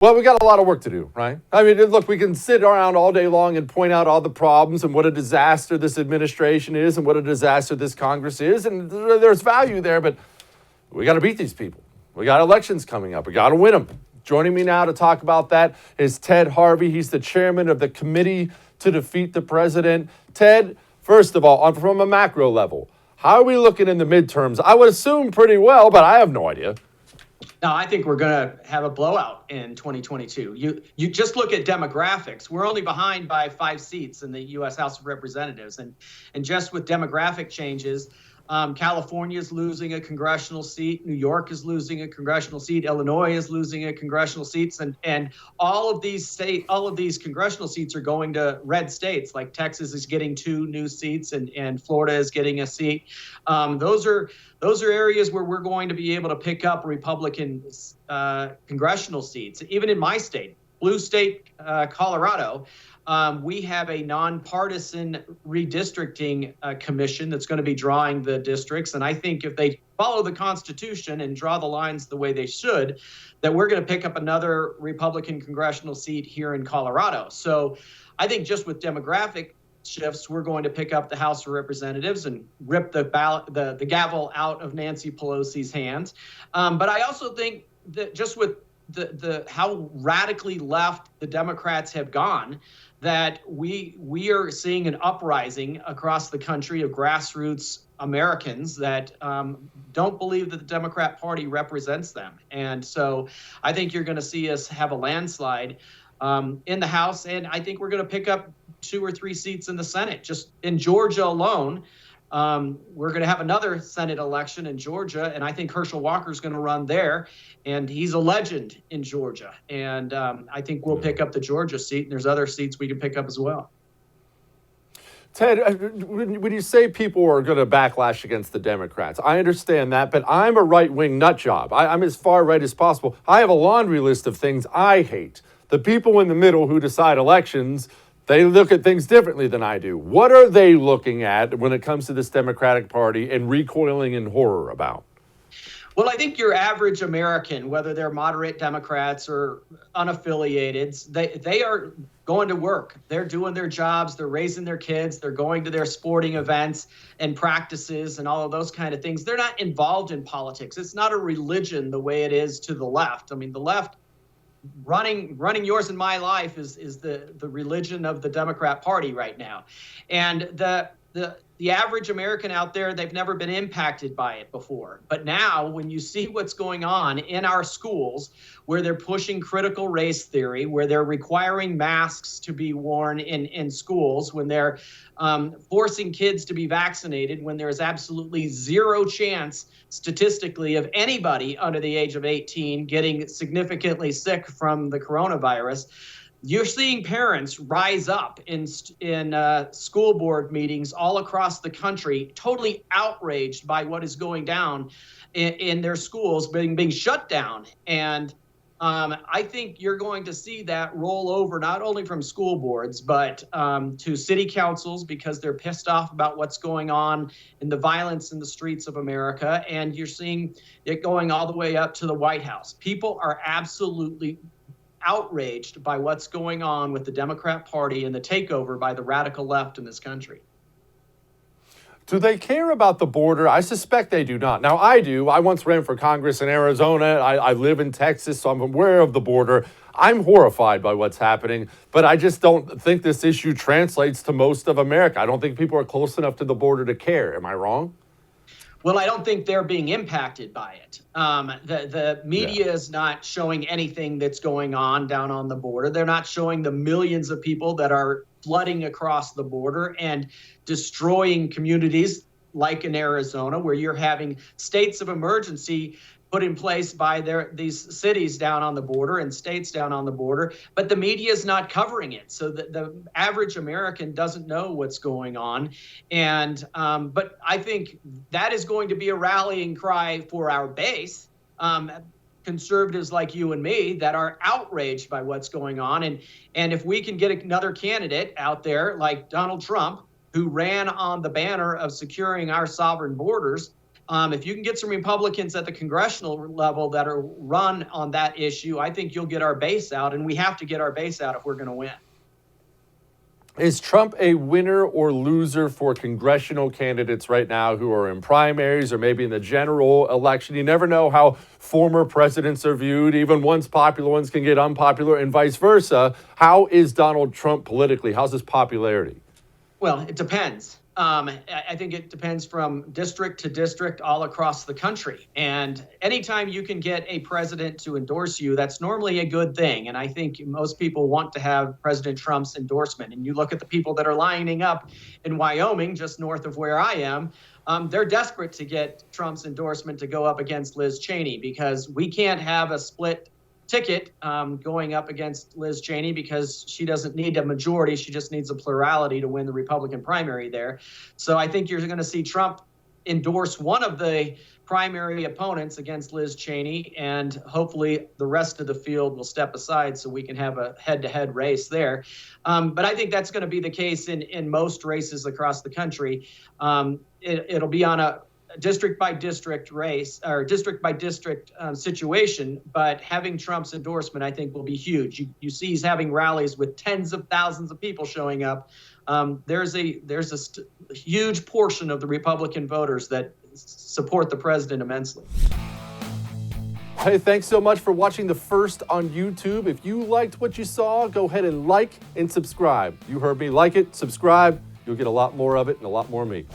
Well, we got a lot of work to do, right? I mean, look, we can sit around all day long and point out all the problems and what a disaster this administration is and what a disaster this Congress is. And there's value there, but we got to beat these people. We got elections coming up. We got to win them. Joining me now to talk about that is Ted Harvey. He's the chairman of the Committee to Defeat the President. Ted, first of all, from a macro level, how are we looking in the midterms? I would assume pretty well, but I have no idea. No, I think we're going to have a blowout in 2022. You just look at demographics. We're only behind by 5 seats in the U.S. House of Representatives. And just with demographic changes, California is losing a congressional seat. New York is losing a congressional seat. Illinois is losing a congressional seat. And all of these congressional seats are going to red states. Like Texas is getting 2 new seats and Florida is getting a seat. Those are areas where we're going to be able to pick up Republican congressional seats. Even in my state, blue state, Colorado, we have a nonpartisan redistricting commission that's going to be drawing the districts. And I think if they follow the Constitution and draw the lines the way they should, that we're going to pick up another Republican congressional seat here in Colorado. So I think just with demographic shifts, we're going to pick up the House of Representatives and rip the gavel out of Nancy Pelosi's hands. But I also think that just with the how radically left the Democrats have gone, that we are seeing an uprising across the country of grassroots Americans that don't believe that the Democrat Party represents them. And so I think you're going to see us have a landslide in the House, and I think we're going to pick up 2 or 3 seats in the Senate. Just in Georgia alone, we're going to have another Senate election in Georgia, and I think Herschel Walker is going to run there, and he's a legend in Georgia. And I think we'll pick up the Georgia seat, and there's other seats we can pick up as well. Ted, when you say people are going to backlash against the Democrats, I understand that, but I'm a right-wing nut job. I'm as far right as possible. I have a laundry list of things I hate. The people in the middle who decide elections, they look at things differently than I do. What are they looking at when it comes to this Democratic Party and recoiling in horror about? Well, I think your average American, whether they're moderate Democrats or unaffiliated, they are going to work. They're doing their jobs. They're raising their kids. They're going to their sporting events and practices and all of those kind of things. They're not involved in politics. It's not a religion the way it is to the left. I mean, the left running yours and my life is the religion of the Democrat Party right now. And the average American out there, they've never been impacted by it before. But now when you see what's going on in our schools, where they're pushing critical race theory, where they're requiring masks to be worn in schools, when they're forcing kids to be vaccinated, when there is absolutely zero chance statistically of anybody under the age of 18 getting significantly sick from the coronavirus, you're seeing parents rise up in school board meetings all across the country, totally outraged by what is going down in their schools being shut down. And I think you're going to see that roll over not only from school boards, but to city councils, because they're pissed off about what's going on in the violence in the streets of America. And you're seeing it going all the way up to the White House. People are absolutely outraged by what's going on with the Democrat Party and the takeover by the radical left in this country. Do they care about the border? I suspect they do not. Now, I do. I once ran for Congress in Arizona. I live in Texas, so I'm aware of the border. I'm horrified by what's happening, but I just don't think this issue translates to most of America. I don't think people are close enough to the border to care. Am I wrong? Well, I don't think they're being impacted by it. The media is not showing anything that's going on down on the border. They're not showing the millions of people that are flooding across the border and destroying communities like in Arizona, where you're having states of emergency put in place by these cities down on the border and states down on the border, but the media is not covering it. So the average American doesn't know what's going on. And but I think that is going to be a rallying cry for our base, conservatives like you and me that are outraged by what's going on. And if we can get another candidate out there like Donald Trump, who ran on the banner of securing our sovereign borders, If you can get some Republicans at the congressional level that are run on that issue, I think you'll get our base out, and we have to get our base out if we're going to win. Is Trump a winner or loser for congressional candidates right now who are in primaries or maybe in the general election? You never know how former presidents are viewed. Even once popular ones can get unpopular and vice versa. How is Donald Trump politically? How's his popularity? Well, it depends. I think it depends from district to district all across the country. And anytime you can get a president to endorse you, that's normally a good thing. And I think most people want to have President Trump's endorsement. And you look at the people that are lining up in Wyoming, just north of where I am, they're desperate to get Trump's endorsement to go up against Liz Cheney, because we can't have a split ticket going up against Liz Cheney, because she doesn't need a majority. She just needs a plurality to win the Republican primary there. So I think you're going to see Trump endorse one of the primary opponents against Liz Cheney, and hopefully the rest of the field will step aside so we can have a head-to-head race there. But I think that's going to be the case in most races across the country. It'll be on a district by district race, or district by district situation, but having Trump's endorsement, I think, will be huge. You see he's having rallies with tens of thousands of people showing up. There's a huge portion of the Republican voters that support the president immensely. Hey, thanks so much for watching The First on YouTube. If you liked what you saw, go ahead and like and subscribe. You heard me. Like it, subscribe. You'll get a lot more of it and a lot more of me.